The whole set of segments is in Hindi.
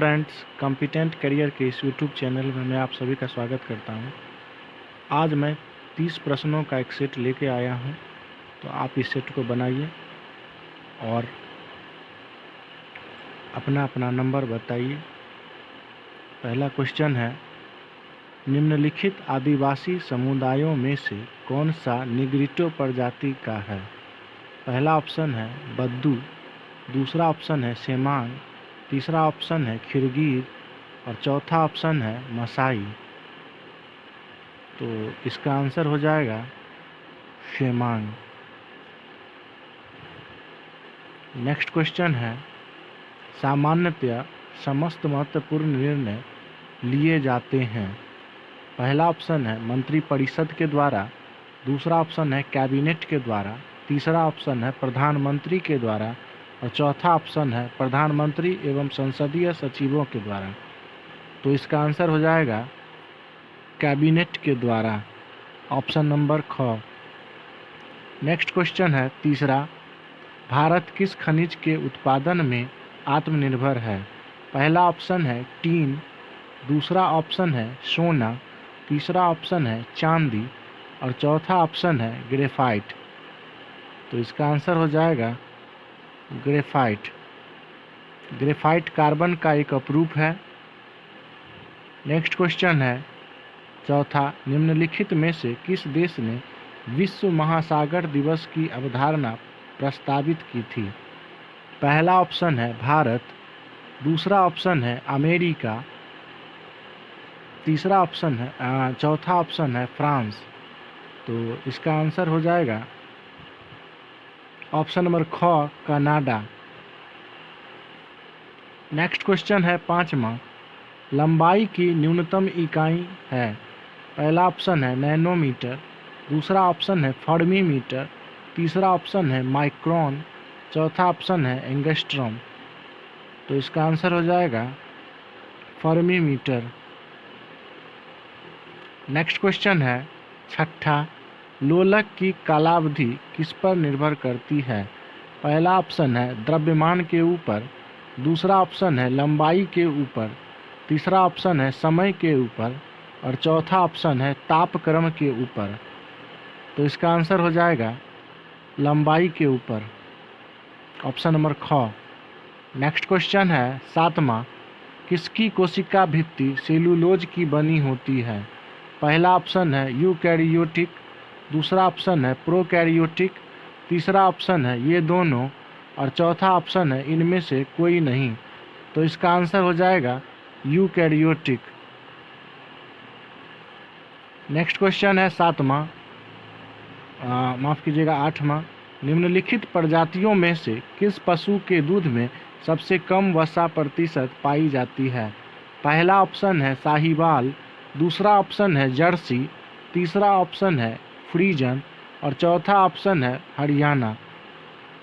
फ्रेंड्स, कॉम्पिटेंट करियर के इस यूट्यूब चैनल में मैं आप सभी का स्वागत करता हूं। आज मैं 30 प्रश्नों का एक सेट लेके आया हूं, तो आप इस सेट को बनाइए और अपना अपना नंबर बताइए। पहला क्वेश्चन है, निम्नलिखित आदिवासी समुदायों में से कौन सा निग्रिटो प्रजाति का है? पहला ऑप्शन है बद्दू, दूसरा ऑप्शन है सेमांग, तीसरा ऑप्शन है खिरगिर और चौथा ऑप्शन है मसाई। तो इसका आंसर हो जाएगा सेमांग। नेक्स्ट क्वेश्चन है, सामान्यतया समस्त महत्वपूर्ण निर्णय लिए जाते हैं। पहला ऑप्शन है मंत्रिपरिषद के द्वारा, दूसरा ऑप्शन है कैबिनेट के द्वारा, तीसरा ऑप्शन है प्रधानमंत्री के द्वारा और चौथा ऑप्शन है प्रधानमंत्री एवं संसदीय सचिवों के द्वारा। तो इसका आंसर हो जाएगा कैबिनेट के द्वारा, ऑप्शन नंबर ख। नेक्स्ट क्वेश्चन है तीसरा, भारत किस खनिज के उत्पादन में आत्मनिर्भर है? पहला ऑप्शन है टीन, दूसरा ऑप्शन है सोना, तीसरा ऑप्शन है चांदी और चौथा ऑप्शन है ग्रेफाइट। तो इसका आंसर हो जाएगा ग्रेफाइट। ग्रेफाइट कार्बन का एक अपरूप है। नेक्स्ट क्वेश्चन है चौथा, निम्नलिखित में से किस देश ने विश्व महासागर दिवस की अवधारणा प्रस्तावित की थी? पहला ऑप्शन है भारत, दूसरा ऑप्शन है अमेरिका, तीसरा ऑप्शन है चौथा ऑप्शन है फ्रांस। तो इसका आंसर हो जाएगा ऑप्शन नंबर ख, कनाडा। नेक्स्ट क्वेश्चन है पांचवा, लंबाई की न्यूनतम इकाई है। पहला ऑप्शन है नैनोमीटर, दूसरा ऑप्शन है फर्मीमीटर, तीसरा ऑप्शन है माइक्रोन, चौथा ऑप्शन है एंगस्ट्रॉम। तो इसका आंसर हो जाएगा फर्मीमीटर। नेक्स्ट क्वेश्चन है छठा, लोलक की कालावधि किस पर निर्भर करती है? पहला ऑप्शन है द्रव्यमान के ऊपर, दूसरा ऑप्शन है लंबाई के ऊपर, तीसरा ऑप्शन है समय के ऊपर और चौथा ऑप्शन है तापक्रम के ऊपर। तो इसका आंसर हो जाएगा लंबाई के ऊपर, ऑप्शन नंबर ख। नेक्स्ट क्वेश्चन है सातवां, किसकी कोशिका भित्ति सेलुलोज की बनी होती है? पहला ऑप्शन है यूकैरियोटिक, दूसरा ऑप्शन है प्रोकैरियोटिक, तीसरा ऑप्शन है ये दोनों और चौथा ऑप्शन है इनमें से कोई नहीं। तो इसका आंसर हो जाएगा यूकैरियोटिक। नेक्स्ट क्वेश्चन है सातवां, माफ़ कीजिएगा आठवां, निम्नलिखित प्रजातियों में से किस पशु के दूध में सबसे कम वसा प्रतिशत पाई जाती है? पहला ऑप्शन है साहीवाल, दूसरा ऑप्शन है जर्सी, तीसरा ऑप्शन है फ्रीजन और चौथा ऑप्शन है हरियाणा।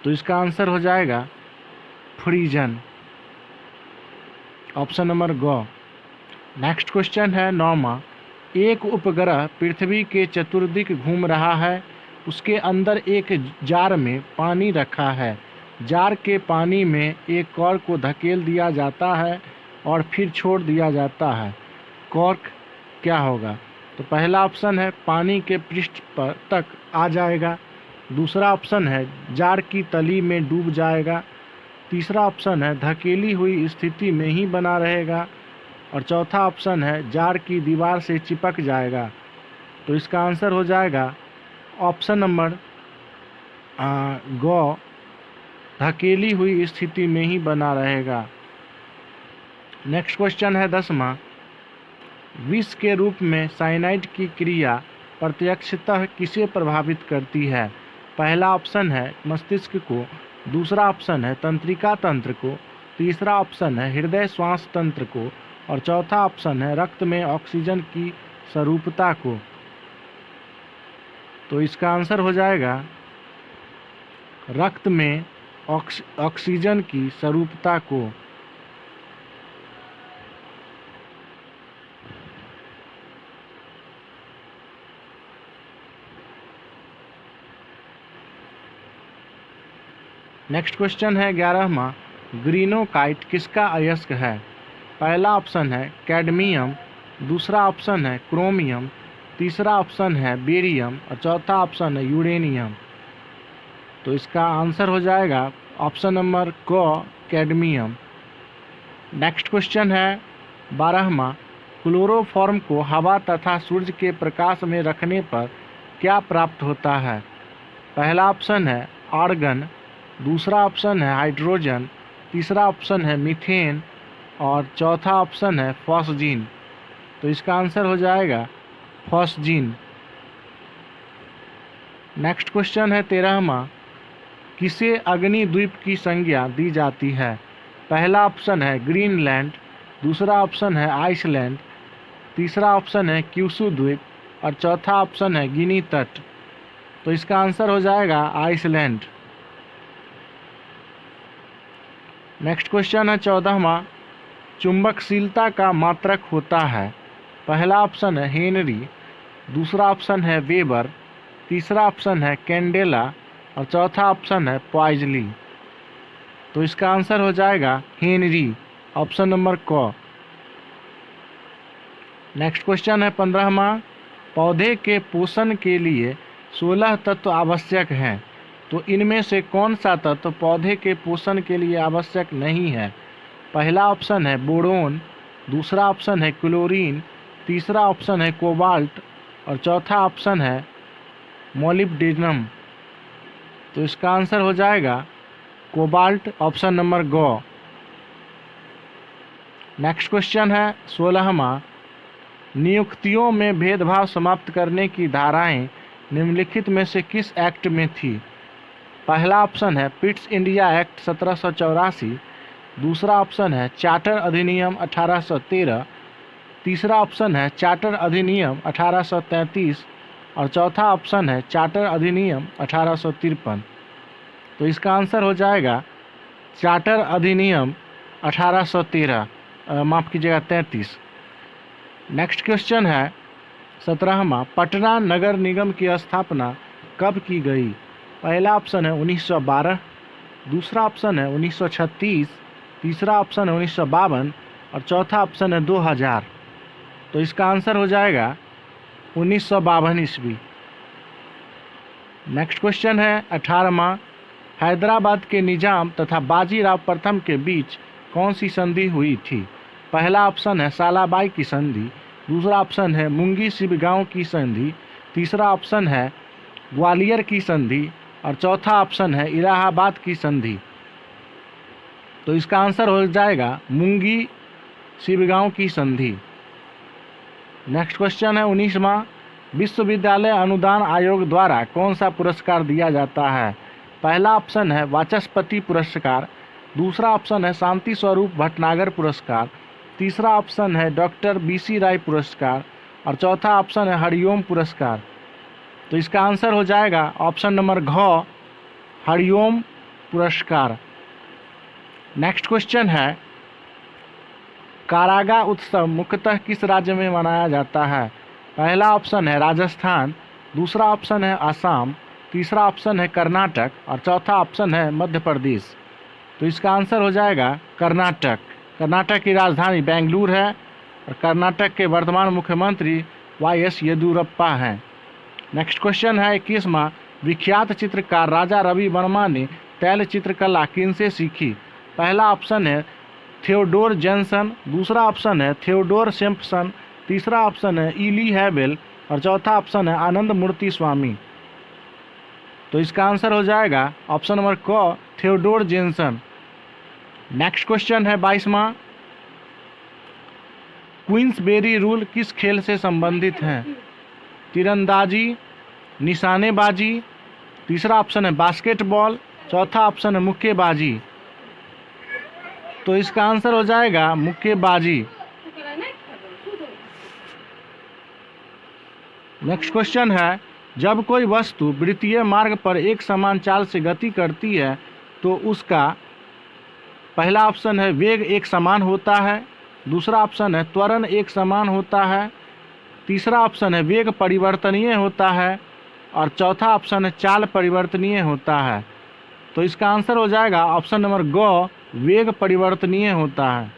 तो इसका आंसर हो जाएगा फ्रीजन, ऑप्शन नंबर ग। नेक्स्ट क्वेश्चन है नौवां, एक उपग्रह पृथ्वी के चतुर्दिक घूम रहा है, उसके अंदर एक जार में पानी रखा है, जार के पानी में एक कॉर्क को धकेल दिया जाता है और फिर छोड़ दिया जाता है, कॉर्क क्या होगा? तो पहला ऑप्शन है पानी के पृष्ठ पर तक आ जाएगा, दूसरा ऑप्शन है जार की तली में डूब जाएगा, तीसरा ऑप्शन है धकेली हुई स्थिति में ही बना रहेगा और चौथा ऑप्शन है जार की दीवार से चिपक जाएगा। तो इसका आंसर हो जाएगा ऑप्शन नंबर ग, धकेली हुई स्थिति में ही बना रहेगा। नेक्स्ट क्वेश्चन है 10वां, विष के रूप में साइनाइड की क्रिया प्रत्यक्षतः किसे प्रभावित करती है? पहला ऑप्शन है मस्तिष्क को, दूसरा ऑप्शन है तंत्रिका तंत्र को, तीसरा ऑप्शन है हृदय श्वास तंत्र को और चौथा ऑप्शन है रक्त में ऑक्सीजन की स्वरूपता को। तो इसका आंसर हो जाएगा रक्त में ऑक्सीजन की स्वरूपता को। नेक्स्ट क्वेश्चन है 11वां, ग्रीनोकाइट किसका अयस्क है? पहला ऑप्शन है कैडमियम, दूसरा ऑप्शन है क्रोमियम, तीसरा ऑप्शन है बेरियम और चौथा ऑप्शन है यूरेनियम। तो इसका आंसर हो जाएगा ऑप्शन नंबर क कैडमियम। नेक्स्ट क्वेश्चन है 12वां, क्लोरोफॉर्म को हवा तथा सूर्य के प्रकाश में रखने पर क्या प्राप्त होता है? पहला ऑप्शन है आर्गन, दूसरा ऑप्शन है हाइड्रोजन, तीसरा ऑप्शन है मीथेन और चौथा ऑप्शन है फॉस्जीन। तो इसका आंसर हो जाएगा फॉस्जीन। नेक्स्ट क्वेश्चन है 13वां, किसे अग्निद्वीप की संज्ञा दी जाती है? पहला ऑप्शन है ग्रीनलैंड, दूसरा ऑप्शन है आइसलैंड, तीसरा ऑप्शन है क्यूशू द्वीप और चौथा ऑप्शन है गिनी तट। तो इसका आंसर हो जाएगा आइसलैंड। नेक्स्ट क्वेश्चन है 14वां, चुंबकशीलता का मात्रक होता है? पहला ऑप्शन है हेनरी, दूसरा ऑप्शन है वेबर, तीसरा ऑप्शन है कैंडेला और चौथा ऑप्शन है पॉइजली। तो इसका आंसर हो जाएगा हेनरी, ऑप्शन नंबर क। नेक्स्ट क्वेश्चन है 15वां, पौधे के पोषण के लिए 16 तत्व आवश्यक हैं, तो इनमें से कौन सा तत्व पौधे के पोषण के लिए आवश्यक नहीं है? पहला ऑप्शन है बोरोन, दूसरा ऑप्शन है क्लोरीन, तीसरा ऑप्शन है कोबाल्ट और चौथा ऑप्शन है मोलिब्डेनम। तो इसका आंसर हो जाएगा कोबाल्ट, ऑप्शन नंबर ग। नेक्स्ट क्वेश्चन है 16वां, नियुक्तियों में भेदभाव समाप्त करने की धाराएं निम्नलिखित में से किस एक्ट में थी? पहला ऑप्शन है पिट्स इंडिया एक्ट 1784, दूसरा ऑप्शन है चार्टर अधिनियम 1813, तीसरा ऑप्शन है चार्टर अधिनियम 1833 और चौथा ऑप्शन है चार्टर अधिनियम 1853। तो इसका आंसर हो जाएगा चार्टर अधिनियम 1813, माफ़ कीजिएगा 33। नेक्स्ट क्वेश्चन है 17वां, पटना नगर निगम की स्थापना कब की गई? पहला ऑप्शन है 1912, दूसरा ऑप्शन है 1936, तीसरा ऑप्शन है 1952 और चौथा ऑप्शन है 2000। तो इसका आंसर हो जाएगा 1952 ईस्वी। नेक्स्ट क्वेश्चन है 18वां, हैदराबाद के निजाम तथा बाजीराव प्रथम के बीच कौन सी संधि हुई थी? पहला ऑप्शन है सालाबाई की संधि, दूसरा ऑप्शन है मुंगी सिबगांव की संधि, तीसरा ऑप्शन है ग्वालियर की संधि और चौथा ऑप्शन है इलाहाबाद की संधि। तो इसका आंसर हो जाएगा मुंगी सिबगांव की संधि। नेक्स्ट क्वेश्चन है 19वां, विश्वविद्यालय अनुदान आयोग द्वारा कौन सा पुरस्कार दिया जाता है? पहला ऑप्शन है वाचस्पति पुरस्कार, दूसरा ऑप्शन है शांति स्वरूप भटनागर पुरस्कार, तीसरा ऑप्शन है डॉक्टर BC राय पुरस्कार और चौथा ऑप्शन है हरिओम पुरस्कार। तो इसका आंसर हो जाएगा ऑप्शन नंबर घ, हरिओम पुरस्कार। नेक्स्ट क्वेश्चन है, कारागा उत्सव मुख्यतः किस राज्य में मनाया जाता है? पहला ऑप्शन है राजस्थान, दूसरा ऑप्शन है असम, तीसरा ऑप्शन है कर्नाटक और चौथा ऑप्शन है मध्य प्रदेश। तो इसका आंसर हो जाएगा कर्नाटक। कर्नाटक की राजधानी बेंगलुरु है और कर्नाटक के वर्तमान मुख्यमंत्री YS येदियुरप्पा हैं। नेक्स्ट क्वेश्चन है 21वां, विख्यात चित्रकार राजा रवि वर्मा ने तैल चित्रकला किनसे सीखी? पहला ऑप्शन है थियोडोर जेनसन, दूसरा ऑप्शन है थियोडोर सिम्पसन, तीसरा ऑप्शन है ईली हैवेल और चौथा ऑप्शन है आनंद मूर्ति स्वामी। तो इसका आंसर हो जाएगा ऑप्शन नंबर क, थियोडोर जेनसन। नेक्स्ट क्वेश्चन है 22वां, क्वींसबेरी रूल किस खेल से संबंधित है? तीरंदाजी, निशानेबाजी, तीसरा ऑप्शन है बास्केटबॉल, चौथा ऑप्शन है मुक्केबाजी। तो इसका आंसर हो जाएगा मुक्केबाजी। नेक्स्ट क्वेश्चन है, जब कोई वस्तु वृत्तीय मार्ग पर एक समान चाल से गति करती है तो उसका पहला ऑप्शन है वेग एक समान होता है, दूसरा ऑप्शन है त्वरण एक समान होता है, तीसरा ऑप्शन है वेग परिवर्तनीय होता है और चौथा ऑप्शन है चाल परिवर्तनीय होता है। तो इसका आंसर हो जाएगा ऑप्शन नंबर ग, वेग परिवर्तनीय होता है।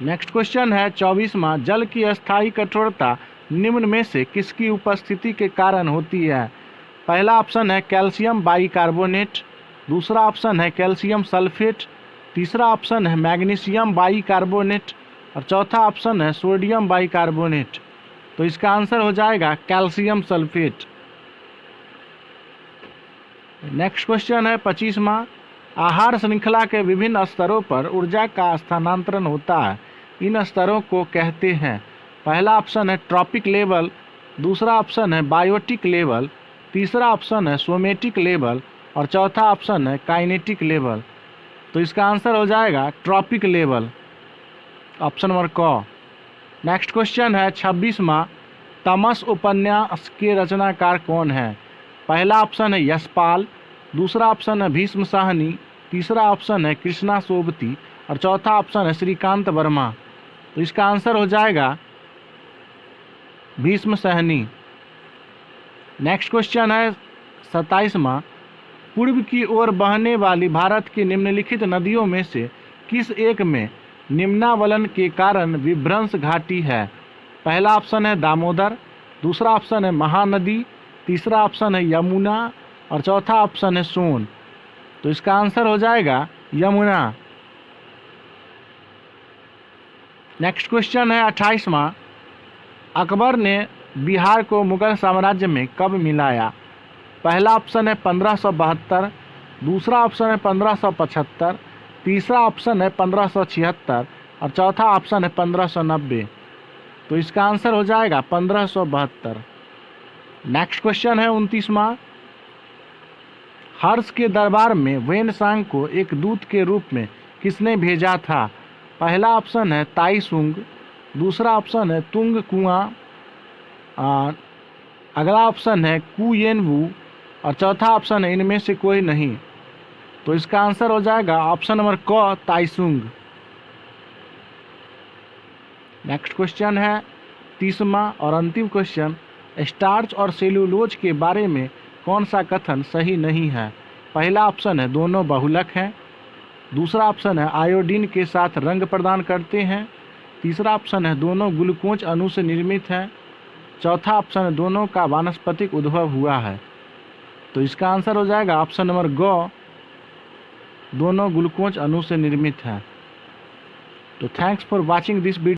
नेक्स्ट क्वेश्चन है 24वां, जल की अस्थायी कठोरता निम्न में से किसकी उपस्थिति के कारण होती है? पहला ऑप्शन है कैल्शियम बाइकार्बोनेट, दूसरा ऑप्शन है कैल्शियम सल्फेट, तीसरा ऑप्शन है मैग्नीशियम बाइकार्बोनेट और चौथा ऑप्शन है सोडियम बाइकार्बोनेट। तो इसका आंसर हो जाएगा कैल्शियम सल्फेट। नेक्स्ट क्वेश्चन है 25वां, आहार श्रृंखला के विभिन्न स्तरों पर ऊर्जा का स्थानांतरण होता है, इन स्तरों को कहते हैं? पहला ऑप्शन है ट्रॉपिक लेवल, दूसरा ऑप्शन है बायोटिक लेवल, तीसरा ऑप्शन है सोमेटिक लेवल और चौथा ऑप्शन है काइनेटिक लेवल। तो इसका आंसर हो जाएगा ट्रॉपिक लेवल, ऑप्शन नंबर क। नेक्स्ट क्वेश्चन है 26वां, तमस उपन्यास के रचनाकार कौन है? पहला ऑप्शन है यशपाल, दूसरा ऑप्शन है भीष्म साहनी, तीसरा ऑप्शन है कृष्णा सोबती और चौथा ऑप्शन है श्रीकांत वर्मा। तो इसका आंसर हो जाएगा भीष्म साहनी। नेक्स्ट क्वेश्चन है 27वां, पूर्व की ओर बहने वाली भारत की निम्नलिखित नदियों में से किस एक में निम्नावलन के कारण विभ्रंश घाटी है? पहला ऑप्शन है दामोदर, दूसरा ऑप्शन है महानदी, तीसरा ऑप्शन है यमुना और चौथा ऑप्शन है सोन। तो इसका आंसर हो जाएगा यमुना। नेक्स्ट क्वेश्चन है 28वां, अकबर ने बिहार को मुगल साम्राज्य में कब मिलाया? पहला ऑप्शन है 1572, दूसरा ऑप्शन है 1575, तीसरा ऑप्शन है 1576 और चौथा ऑप्शन है 1590। तो इसका आंसर हो जाएगा 1572। नेक्स्ट क्वेश्चन है 29वां, हर्ष के दरबार में वेनसांग को एक दूत के रूप में किसने भेजा था? पहला ऑप्शन है ताइसुंग, दूसरा ऑप्शन है तुंग कुआं, अगला ऑप्शन है कुयेनवू और चौथा ऑप्शन है इनमें से कोई नहीं। तो इसका आंसर हो जाएगा ऑप्शन नंबर क, ताइसुंग। नेक्स्ट क्वेश्चन है 30वां और अंतिम क्वेश्चन, स्टार्च और सेलुलोज के बारे में कौन सा कथन सही नहीं है? पहला ऑप्शन है दोनों बहुलक हैं, दूसरा ऑप्शन है आयोडीन के साथ रंग प्रदान करते हैं, तीसरा ऑप्शन है दोनों ग्लूकोज अणु से निर्मित हैं, चौथा ऑप्शन है दोनों का वानस्पतिक उद्भव हुआ है। तो इसका आंसर हो जाएगा ऑप्शन नंबर ग, दोनों ग्लूकोज अणु से निर्मित है। तो thanks for watching this video.